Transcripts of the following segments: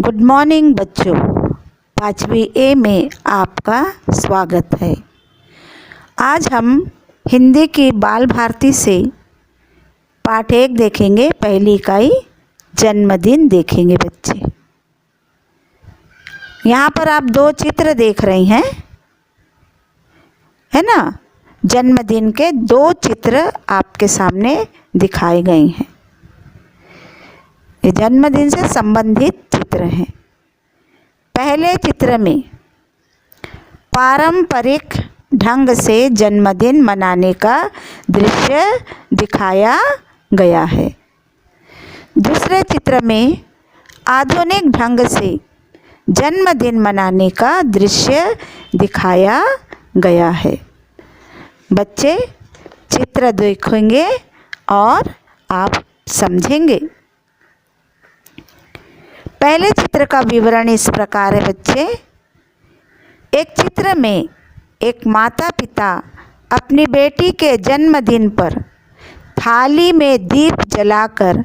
Good morning बच्चों। 5वीं ए में आपका स्वागत है। आज हम हिंदी की बाल भारती से पाठ 1 देखेंगे। पहली इकाई जन्मदिन देखेंगे बच्चे। यहाँ पर आप 2 चित्र देख रहे हैं, है ना। जन्मदिन के 2 चित्र आपके सामने दिखाए गए हैं। ये जन्मदिन से संबंधित चित्र हैं। पहले चित्र में पारंपरिक ढंग से जन्मदिन मनाने का दृश्य दिखाया गया है। दूसरे चित्र में आधुनिक ढंग से जन्मदिन मनाने का दृश्य दिखाया गया है। बच्चे चित्र देखेंगे और आप समझेंगे। पहले चित्र का विवरण इस प्रकार है बच्चे। एक चित्र में एक माता पिता अपनी बेटी के जन्मदिन पर थाली में दीप जलाकर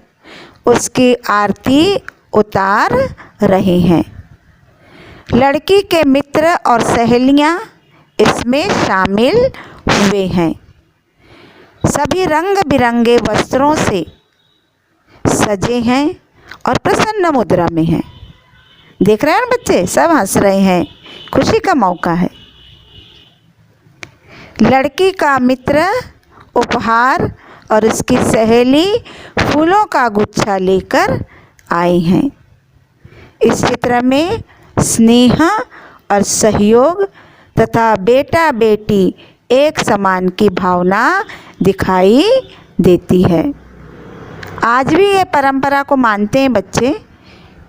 उसकी आरती उतार रहे हैं। लड़की के मित्र और सहेलियां इसमें शामिल हुए हैं। सभी रंग बिरंगे वस्त्रों से सजे हैं और प्रसन्न मुद्रा में हैं। देख रहे हैं ना बच्चे, सब हंस रहे हैं, खुशी का मौका है। लड़की का मित्र उपहार और उसकी सहेली फूलों का गुच्छा लेकर आए हैं। इस चित्र में स्नेह और सहयोग तथा बेटा बेटी एक समान की भावना दिखाई देती है। आज भी ये परंपरा को मानते हैं बच्चे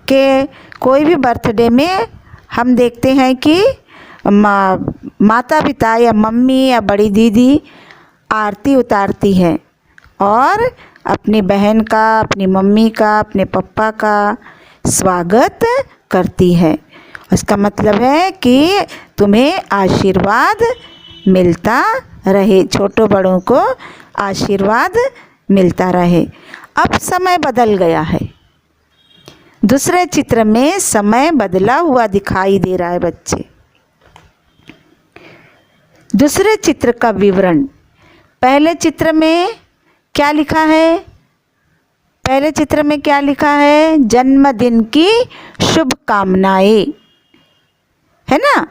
कि कोई भी बर्थडे में हम देखते हैं कि माता पिता या मम्मी या बड़ी दीदी आरती उतारती है और अपनी बहन का, अपनी मम्मी का, अपने पापा का स्वागत करती है। उसका मतलब है कि तुम्हें आशीर्वाद मिलता रहे, छोटों बड़ों को आशीर्वाद मिलता रहे। अब समय बदल गया है। दूसरे चित्र में समय बदला हुआ दिखाई दे रहा है बच्चे। दूसरे चित्र का विवरण। पहले चित्र में क्या लिखा है? पहले चित्र में क्या लिखा है? जन्मदिन की शुभकामनाएं, है ना।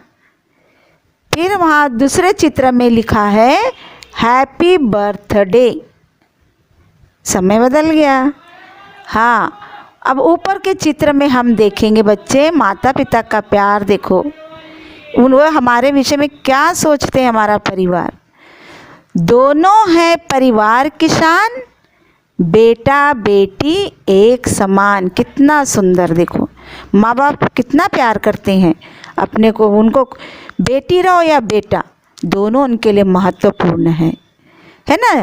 फिर वहाँ दूसरे चित्र में लिखा है हैप्पी बर्थडे। समय बदल गया। हाँ, अब ऊपर के चित्र में हम देखेंगे बच्चे माता पिता का प्यार। देखो वो हमारे विषय में क्या सोचते हैं। हमारा परिवार दोनों है परिवार की शान, बेटा बेटी एक समान। कितना सुंदर। देखो माँ बाप कितना प्यार करते हैं अपने को। उनको बेटी रहो या बेटा, दोनों उनके लिए महत्वपूर्ण है ना।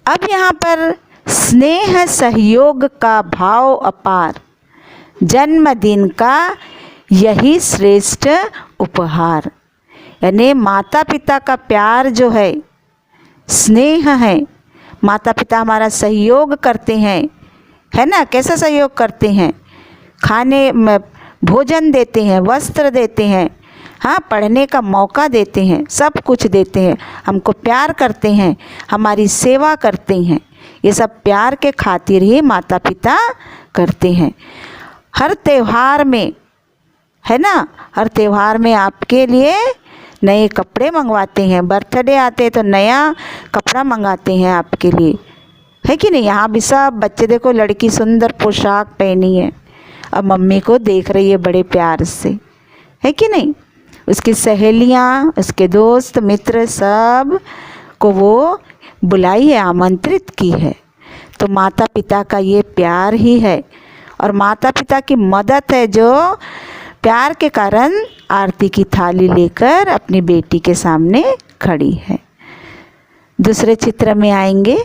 अब यहाँ पर स्नेह सहयोग का भाव अपार, जन्मदिन का यही श्रेष्ठ उपहार। यानी माता पिता का प्यार जो है, स्नेह है। माता पिता हमारा सहयोग करते हैं, है ना। कैसा सहयोग करते हैं? खाने में भोजन देते हैं, वस्त्र देते हैं, हाँ, पढ़ने का मौका देते हैं, सब कुछ देते हैं। हमको प्यार करते हैं, हमारी सेवा करते हैं। ये सब प्यार के खातिर ही माता पिता करते हैं। हर त्यौहार में, है ना, हर त्यौहार में आपके लिए नए कपड़े मंगवाते हैं। बर्थडे आते हैं तो नया कपड़ा मंगाते हैं आपके लिए, है कि नहीं। यहाँ भी सब बच्चे देखो, लड़की सुंदर पोशाक पहनी है, अब मम्मी को देख रही है बड़े प्यार से, है कि नहीं। उसकी सहेलियाँ, उसके दोस्त मित्र सब को वो बुलाई है, आमंत्रित की है। तो माता पिता का ये प्यार ही है और माता पिता की मदद है जो प्यार के कारण आरती की थाली लेकर अपनी बेटी के सामने खड़ी है। दूसरे चित्र में आएंगे।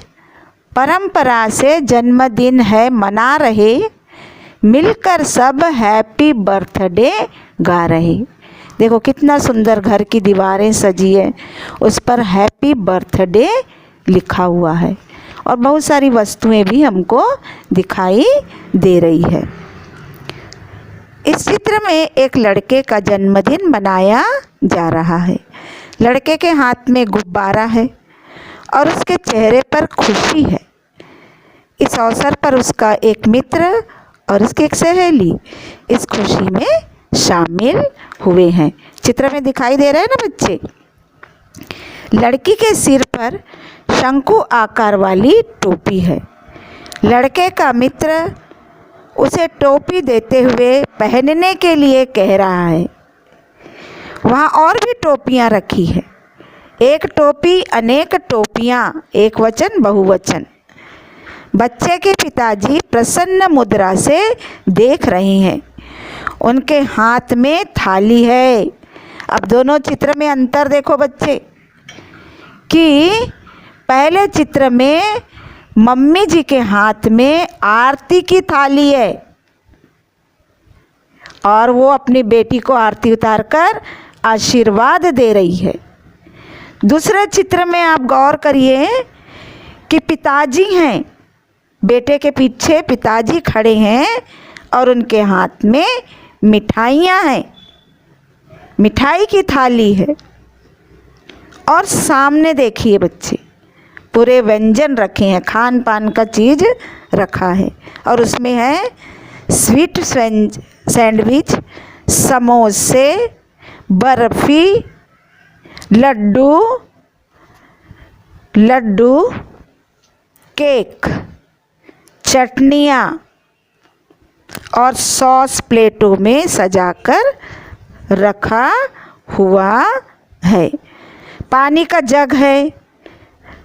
परंपरा से जन्मदिन है मना रहे, मिलकर सब हैप्पी बर्थडे गा रहे। देखो कितना सुंदर घर की दीवारें सजी है, उस पर हैप्पी बर्थडे लिखा हुआ है और बहुत सारी वस्तुएं भी हमको दिखाई दे रही है। इस चित्र में एक लड़के का जन्मदिन मनाया जा रहा है। लड़के के हाथ में गुब्बारा है और उसके चेहरे पर खुशी है। इस अवसर पर उसका एक मित्र और उसकी एक सहेली इस खुशी में शामिल हुए हैं। चित्र में दिखाई दे रहे हैं ना बच्चे। लड़की के सिर पर शंकु आकार वाली टोपी है। लड़के का मित्र उसे टोपी देते हुए पहनने के लिए कह रहा है। वहाँ और भी टोपियाँ रखी है। एक टोपी, अनेक टोपियाँ, एक वचन बहुवचन। बच्चे के पिताजी प्रसन्न मुद्रा से देख रहे हैं। उनके हाथ में थाली है। अब दोनों चित्र में अंतर देखो बच्चे कि पहले चित्र में मम्मी जी के हाथ में आरती की थाली है और वो अपनी बेटी को आरती उतारकर आशीर्वाद दे रही है। दूसरे चित्र में आप गौर करिए कि पिताजी हैं, बेटे के पीछे पिताजी खड़े हैं और उनके हाथ में मिठाइयाँ हैं, मिठाई की थाली है। और सामने देखिए बच्चे, पूरे व्यंजन रखे हैं, खान पान का चीज़ रखा है और उसमें है स्वीट सैंडविच, समोसे, बर्फ़ी, लड्डू, केक, चटनियाँ और सॉस प्लेटों में सजाकर रखा हुआ है। पानी का जग है,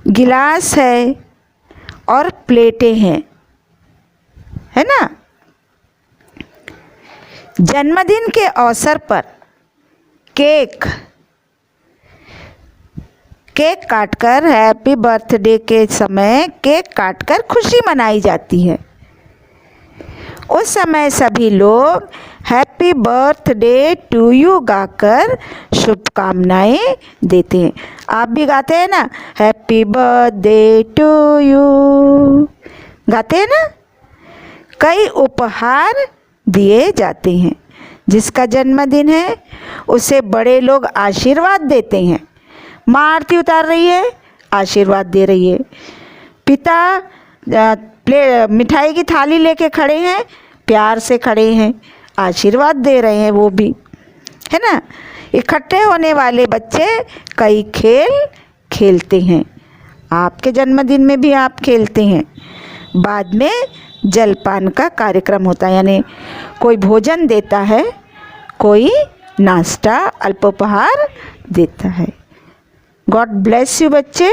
गिलास है और प्लेटें हैं, है ना। जन्मदिन के अवसर पर केक काटकर, हैप्पी बर्थडे के समय केक काटकर खुशी मनाई जाती है। उस समय सभी लोग हैप्पी बर्थडे टू यू गाकर शुभकामनाएं देते हैं। आप भी गाते हैं ना, हैप्पी बर्थडे टू यू, गाते हैं ना। कई उपहार दिए जाते हैं। जिसका जन्मदिन है उसे बड़े लोग आशीर्वाद देते हैं। माँ आरती उतार रही है, आशीर्वाद दे रही है। पिता मिठाई की थाली लेके खड़े हैं, प्यार से खड़े हैं, आशीर्वाद दे रहे हैं वो भी, है ना। इकट्ठे होने वाले बच्चे कई खेल खेलते हैं। आपके जन्मदिन में भी आप खेलते हैं। बाद में जलपान का कार्यक्रम होता है, यानी कोई भोजन देता है, कोई नाश्ता अल्पोपहार देता है। गॉड ब्लेस यू बच्चे।